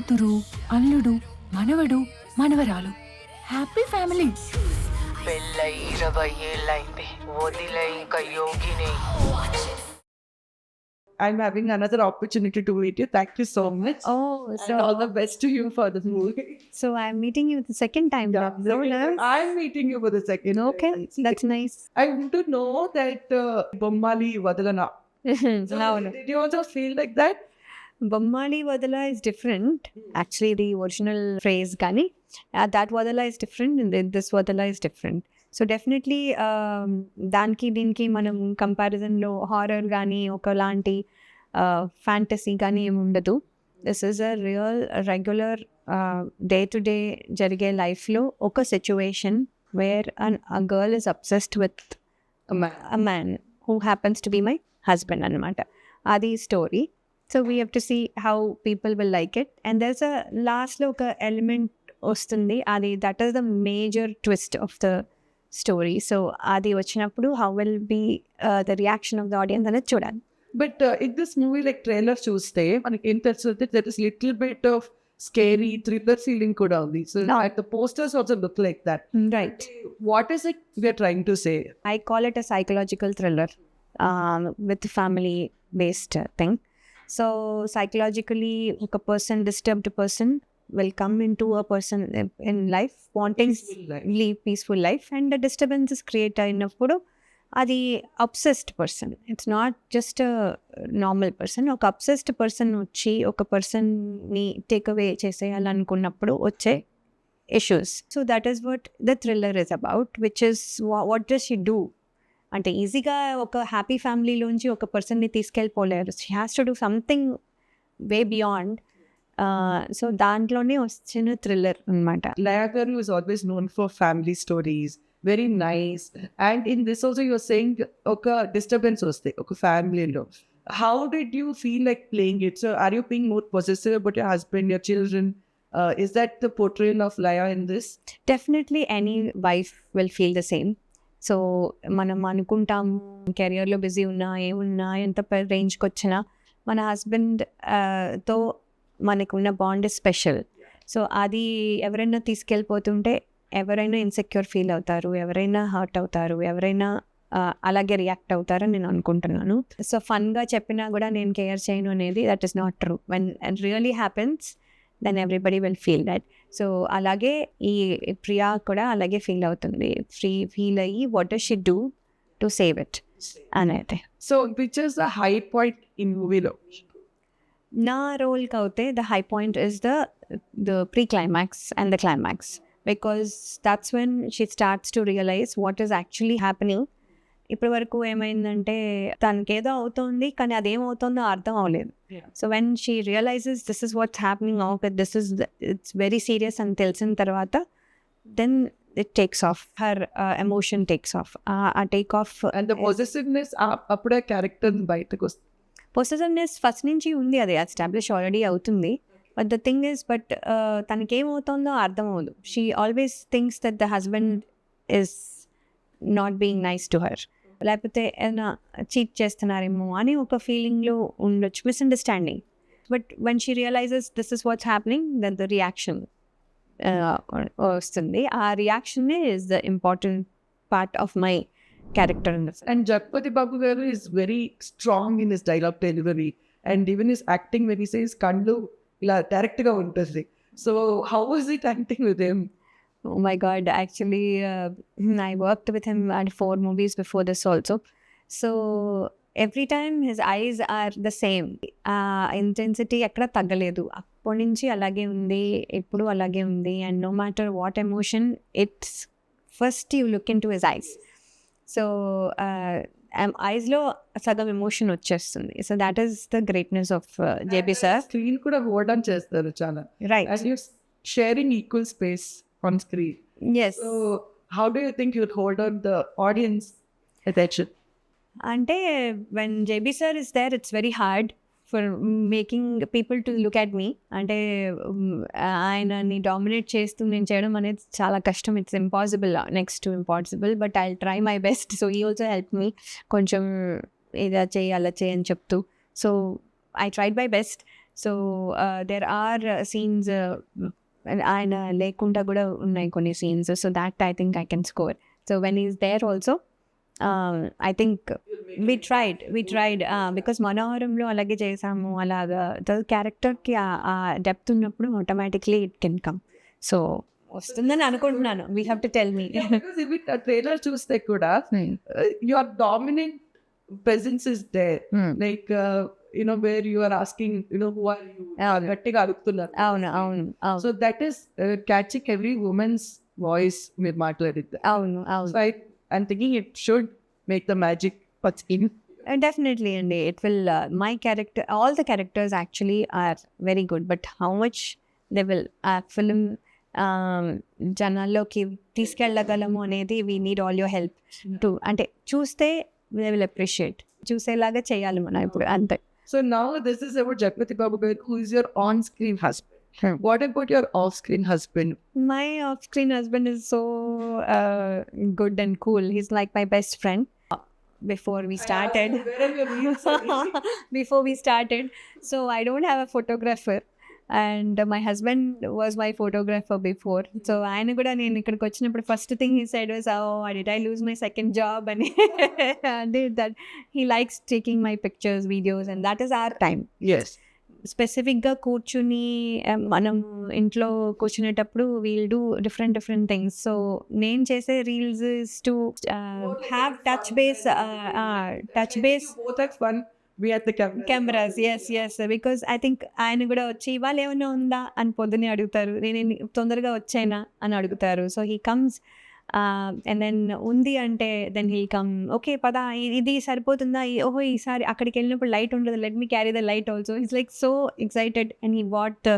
కూతురు, అల్లుడు, మనవడు, మనవరాలు. Happy family. పెళ్ళై 20 ఏళ్ళైంది, వదిలే ఇంకా యోగిని. I'm having another opportunity to meet you. Thank you so much. Oh, And all the best to you for the movie. so I'm meeting you the second time. So nice. I'm meeting you for the second. Okay, that's nice. I want to know that Bommali Vadalana. No. Did you also feel like that? Bommali Vadala is different. Actually, the original phrase Gani, that Vadala is different and this Vadala is different. So definitely దానికి దీనికి మనం కంపారిజన్లో horror కానీ ఒకలాంటి fantasy కానీ ఏమి ఉండదు. This is a real regular day to day జరిగే లైఫ్లో ఒక situation where a girl is obsessed with a man who happens to be my husband అనమాట. అది story. So we have to see how people will like it. And there's a లాస్ట్లో ఒక element వస్తుంది, అది that is the major twist of the story. So అది వచ్చినప్పుడు how will be the reaction of the audience అనేది చూడాలి. But in this movie, like trailer చూస్తే మనకి ఏం తెలుస్తుంది, there is little bit of scary thriller feeling కూడా ఉంది. So like the posters also look like that. Right. What is it we are trying to say? I call it a psychological thriller with family based thing. So psychologically ఒక person, disturbed person will come into a person in life wanting live peaceful life, and the disturbance is create అయినప్పుడు అది obsessed person. It's not just normal person. ఒక obsessed person వచ్చి ఒక పర్సన్ని take away చేసేయాలనుకున్నప్పుడు వచ్చే issues. So that is what the thriller is about, which is what does she do. అంటే ఈజీగా ఒక హ్యాపీ ఫ్యామిలీలోంచి ఒక పర్సన్ని తీసుకెళ్ళిపోలేరు. She has to do something way beyond. So దాంట్లోనే వచ్చిన థ్రిల్లర్ అనమాట. Laya garu is always known for family stories, very nice. And in this also you're saying oka disturbance vaste oka family lo. How did you feel like playing it? So are you being more possessive about your husband, your children? Is that the portrayal of Laya in this? Definitely any wife will feel the same. So మనం అనుకుంటాం కెరియర్లో busy ఉన్నా ఏమున్నా ఎంత రేంజ్కి వచ్చినా మన husband తో మనకున్న బాండ్ స్పెషల్. సో అది ఎవరైనా తీసుకెళ్ళిపోతుంటే ఎవరైనా ఇన్సెక్యూర్ ఫీల్ అవుతారు, ఎవరైనా హర్ట్ అవుతారు, ఎవరైనా అలాగే రియాక్ట్ అవుతారని నేను అనుకుంటున్నాను. సో ఫన్గా చెప్పినా కూడా నేను కేర్ చేయను అనేది that is not true. When it really happens then everybody will feel that. So అలాగే ఈ ప్రియా కూడా అలాగే ఫీల్ అవుతుంది, ఫీల్ అయ్యి what does she do to save it అనేది. So which is the high point in movie lo? నా రోల్కి అయితే the high point is the pre climax and the climax, because that's when she starts to realise what is actually happening. ఇప్పటి వరకు ఏమైందంటే తనకేదో అవుతుంది కానీ అదేమవుతుందో అర్థం అవ్వలేదు. So when she realises this is what's happening, okay this is it's very serious అని తెలిసిన తర్వాత then it takes off, her emotion takes off, take off. And the possessiveness appude character బయటకు వస్తుంది. పొసెసివ్నెస్ ఫస్ట్ నుంచి ఉంది, అది establish already అవుతుంది. But the thing is but తనకేమవుతుందో అర్థం అవ్వదు. She always thinks that the husband is not being nice to her, లేకపోతే ఏదైనా చీట్ చేస్తున్నారేమో అని ఒక ఫీలింగ్లో ఉండొచ్చు, misunderstanding. But when she realises this is what's happening then the reaction వస్తుంది. ఆ reaction is the important part of my character in this. And Jagpati Babu garu is very strong in his dialogue delivery, and even his acting when he says kandu ila direct ga untundi. So how was it acting with him? Oh my god, actually I worked with him at 4 movies before this also. So every time his eyes are the same, intensity ekkada taggaledu, appodi nunchi alage undi, eppudu alage undi. And no matter what emotion, it's first you look into his eyes. So ఐస్లో సగం emotion వచ్చేస్తుంది. So that is the greatness of JB sir. Screen కూడా hold on చేస్తారు చాలా, right, and you're sharing equal space on screen. yes. So how do you think you'll hold on the audience attention? అంటే when JB sir is there it's very hard for making people to look at me. అంటే ఆయనని dominate చేస్తూ నేను చేయడం అనేది చాలా కష్టం. It's impossible, next to impossible. But I try my best. So he also help me కొంచెం ఇలా చేయి అలా చేయి అని చెప్తూ. So I tried my best. So there are scenes ఆయన లేకుండా కూడా ఉన్నాయి కొన్ని scenes. So that I think I can score. So when is there also I think we tried because మనోహరంలో అలాగే చేసాము. అలాగా క్యారెక్టర్కి ఆ డెప్త్ ఉన్నప్పుడు automatically it can come. So వస్తుందని అనుకుంటున్నాను. We have to tell me. Because if it trailer చూస్తే కూడా your dominant presence is there. Like where you are asking who are you, గట్టిగా అడుగుతున్నారు. అవును అవును అవును So that is catching every woman's voice మీరు మాట్లాడిద్ది. అవును అవును So I'm thinking it should make the magic what's in. Definitely, and it will. My character, all the characters actually are very good, but how much they will film జనాల్లోకి తీసుకెళ్ళగలము అనేది we need all your help to. అంటే చూస్తే they will appreciate. చూసేలాగా చేయాలి మనం ఇప్పుడు అంతే. So now this is about Jagpati Babu Garu, who is your on-screen husband. What about your off-screen husband? My off-screen husband is so good and cool. He's like my best friend. Before we started, so I don't have a photographer, and my husband was my photographer before. So ఆయన కూడా నేను ఇక్కడికి వచ్చినప్పుడు first thing he said was, oh, did I lose my second job? And that he likes taking my pictures, videos, and that is our time. Yes. స్పెసిఫిక్గా కూర్చుని మనం ఇంట్లో కూర్చునేటప్పుడు we'll do different things. So నేను చేసే reels is to have touch base Both have fun. We at the camera. Cameras. Yes because I think ఆయన కూడా వచ్చి ఇవాళ ఏమైనా ఉందా అని పొద్దునే అడుగుతారు. నేను తొందరగా వచ్చాయినా అని అడుగుతారు. So he comes and then ఉంది అంటే దెన్ హీ కమ్, ఓకే పదా ఇది సరిపోతుందా, ఓహో ఈసారి అక్కడికి వెళ్ళినప్పుడు లైట్ ఉండదు, let me carry the light also. It's like so excited. And he what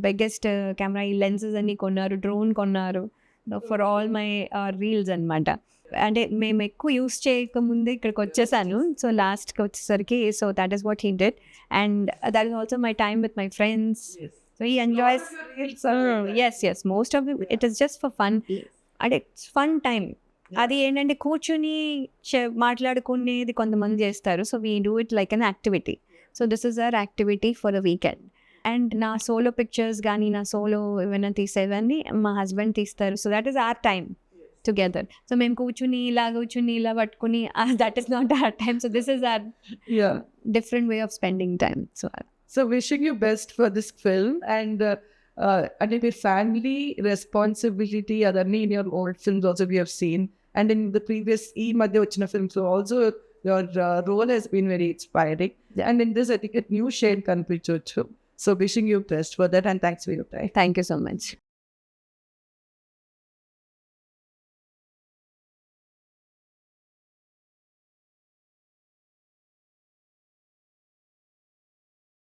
biggest camera, ఈ లెన్సెస్ అన్ని కొన్నారు, డ్రోన్ కొన్నారు ఫర్ ఆల్ మై రీల్స్ అనమాట. అంటే మేము ఎక్కువ యూస్ చేయకముందే ఇక్కడికి వచ్చేసాను. సో లాస్ట్కి వచ్చేసరికి so that is what he did. And that is also my time with my friends. So he enjoys. As most of it is just for fun. అంటే ఫన్ టైం. అది ఏంటంటే కూర్చుని మాట్లాడుకునేది కొంతమంది చేస్తారు. So we do it like an activity. So this is our activity for the weekend. And నా solo pictures కానీ నా సోలో ఏమైనా తీసేవన్నీ మా హస్బెండ్ తీస్తారు. So that is hour time together. So మేము కూర్చుని ఇలా పట్టుకుని that is not our time. So this is our different way of spending time. So wishing you best for this film, and your family responsibility adarni in your old films also we have seen, and in the previous madhya vachina films also your role has been very inspiring. And in this I think a new shade kanpichochu. So wishing you best for that, and thanks for your time. Thank you so much.